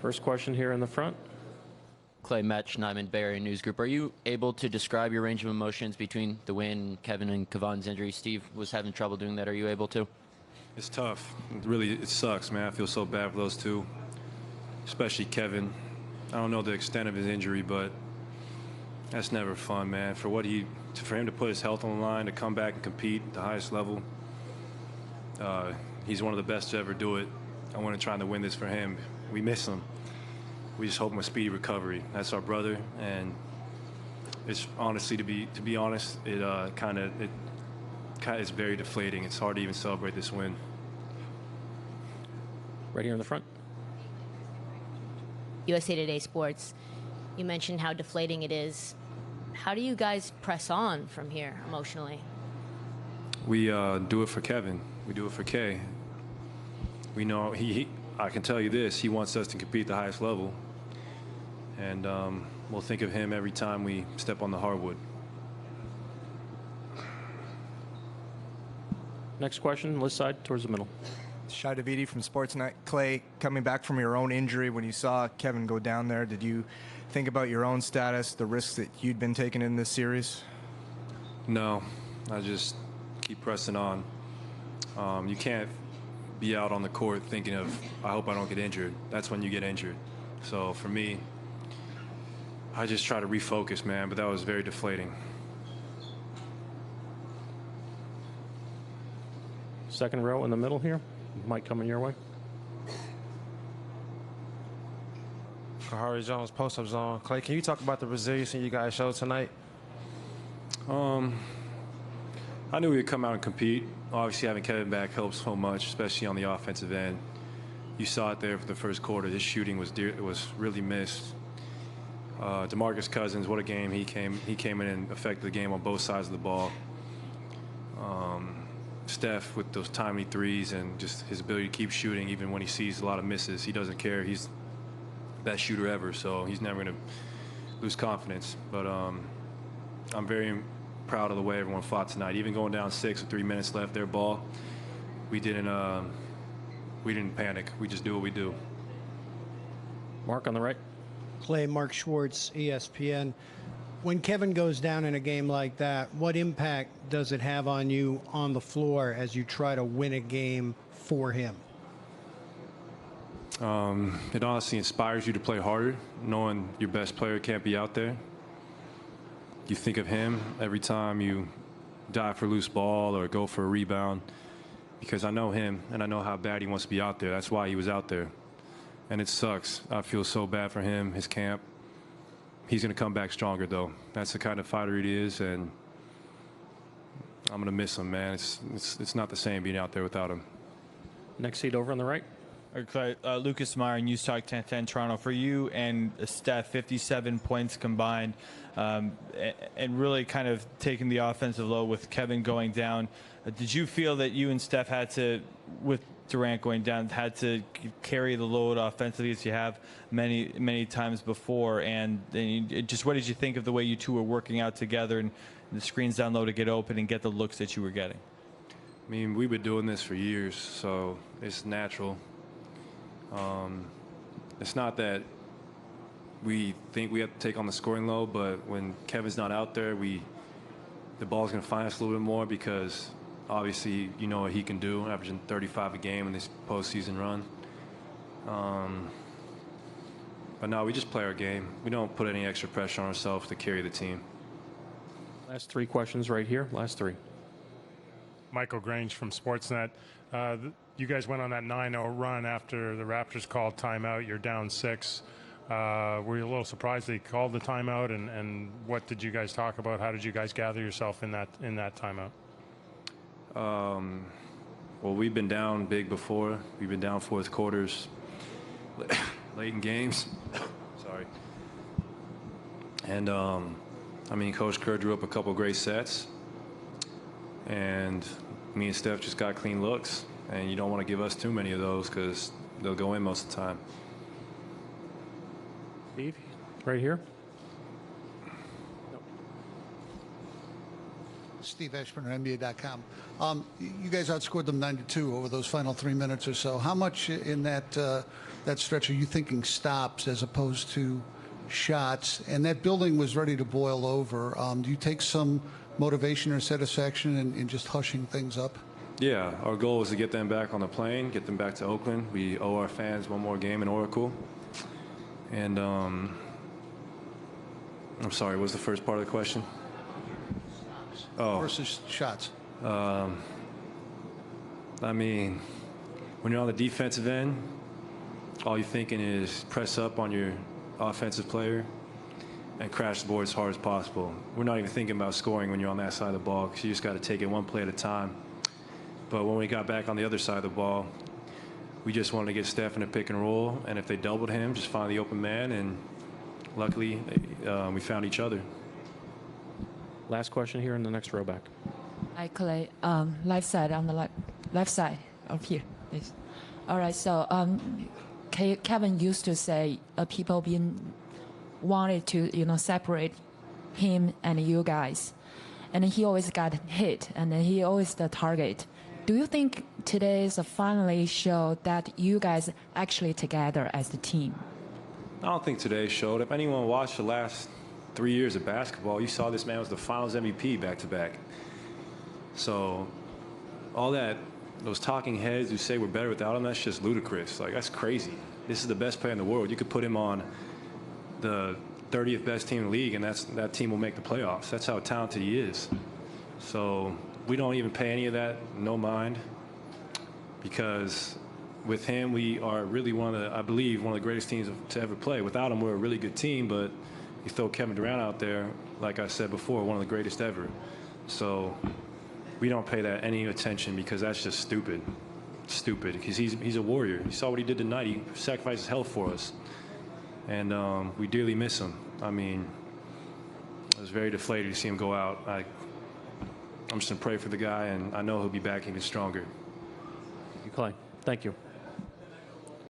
First question here in the front. Clay Metch, Nyman Bay Area News Group. Are you able to describe your range of emotions between the win, Kevin and Kevon's injury? Steve was having trouble doing that. Are you able to? It's tough. It sucks, man. I feel so bad for those two, especially Kevin. I don't know the extent of his injury, but that's never fun, man. For him to put his health on the line, to come back and compete at the highest level, he's one of the best to ever do it. I want to try to win this for him. We miss him. We just hope him a speedy recovery. That's our brother, and it's honestly, to be honest, it's very deflating. It's hard to even celebrate this win. Right here in the front. USA Today Sports, you mentioned how deflating it is. How do you guys press on from here emotionally? We do it for Kevin. We do it for Kay. We know I can tell you this, he wants us to compete at the highest level. And we'll think of him every time we step on the hardwood. Next question, list side towards the middle. Shai Davidi from Sportsnet. Clay, coming back from your own injury, when you saw Kevin go down there, did you think about your own status, the risks that you'd been taking in this series? No, I just keep pressing on. You can't be out on the court thinking of, I hope I don't get injured. That's when you get injured. So for me, I just try to refocus, man, but that was very deflating. Second row in the middle here. Mike coming your way. Kahari Jones, post-up zone. Clay, can you talk about the resilience you guys showed tonight? I knew we would come out and compete. Obviously, having Kevin back helps so much, especially on the offensive end. You saw it there for the first quarter. His shooting was really missed. DeMarcus Cousins, what a game he came in and affected the game on both sides of the ball. Steph with those timely threes and just his ability to keep shooting even when he sees a lot of misses. He doesn't care. He's the best shooter ever, so he's never going to lose confidence. But I'm very proud of the way everyone fought tonight. Even going down 6 with 3 minutes left, their ball, we didn't panic. We just do what we do. Mark on the right. Clay, Mark Schwartz, ESPN. When Kevin goes down in a game like that, what impact does it have on you on the floor as you try to win a game for him? It honestly inspires you to play harder, knowing your best player can't be out there. You think of him every time you dive for a loose ball or go for a rebound, because I know him and I know how bad he wants to be out there. That's why he was out there. And it sucks. I feel so bad for him, his camp. He's going to come back stronger, though. That's the kind of fighter he is, and I'm going to miss him, man. It's not the same being out there without him. Next seat over on the right. Okay, Lucas Meyer, News Talk 1010 Toronto. For you and Steph, 57 points combined, and really kind of taking the offensive load with Kevin going down. Did you feel that you and Steph had to, with Durant going down, had to carry the load offensively as you have many times before? And just what did you think of the way you two were working out together and the screens down low to get open and get the looks that you were getting? I mean, we've been doing this for years, so it's natural. It's not that we think we have to take on the scoring load, but when Kevin's not out there, the ball's going to find us a little bit more, because obviously you know what he can do, averaging 35 a game in this postseason run. But no, we just play our game. We don't put any extra pressure on ourselves to carry the team. Last 3 questions right here. Last 3. Michael Grange from Sportsnet. You guys went on that 9-0 run after the Raptors called timeout. You're down 6. Were you a little surprised they called the timeout, and what did you guys talk about? How did you guys gather yourself in that timeout? Well, we've been down big before. We've been down fourth quarters, late in games. Sorry. And I mean, Coach Kerr drew up a couple great sets, and me and Steph just got clean looks. And you don't want to give us too many of those, because they'll go in most of the time. Steve, right here. Steve Ashburn at NBA.com. You guys outscored them 9-2 over those final 3 minutes or so. How much in that stretch are you thinking stops as opposed to shots? And that building was ready to boil over. Do you take some motivation or satisfaction in just hushing things up? Yeah, our goal was to get them back on the plane, get them back to Oakland. We owe our fans one more game in Oracle. And I'm sorry, what was the first part of the question? Versus shots. I mean, when you're on the defensive end, all you're thinking is press up on your offensive player and crash the board as hard as possible. We're not even thinking about scoring when you're on that side of the ball, because you just got to take it one play at a time. But when we got back on the other side of the ball, we just wanted to get Steph in a pick and roll, and if they doubled him, just find the open man, and luckily we found each other. Last question here in the next row back. Hi, Klay. Left side on the left side of here, please. All right. So Kevin used to say people wanted to separate him and you guys, and he always got hit, and he always the target. Do you think today is finally show that you guys actually together as the team? I don't think today showed. If anyone watched the last 3 years of basketball, you saw this man was the Finals MVP back-to-back. So all that, those talking heads who say we're better without him, that's just ludicrous. Like, that's crazy. This is the best player in the world. You could put him on the 30th best team in the league, and that team will make the playoffs. That's how talented he is. So we don't even pay any of that no mind, because with him, we are really I believe, one of the greatest teams to ever play. Without him, we're a really good team, but you throw Kevin Durant out there, like I said before, one of the greatest ever. So we don't pay that any attention, because that's just stupid. Stupid, because he's a warrior. You saw what he did tonight. He sacrificed his health for us. And we dearly miss him. I mean, I was very deflated to see him go out. I'm just going to pray for the guy, and I know he'll be back even stronger. Thank you, Klay. Thank you.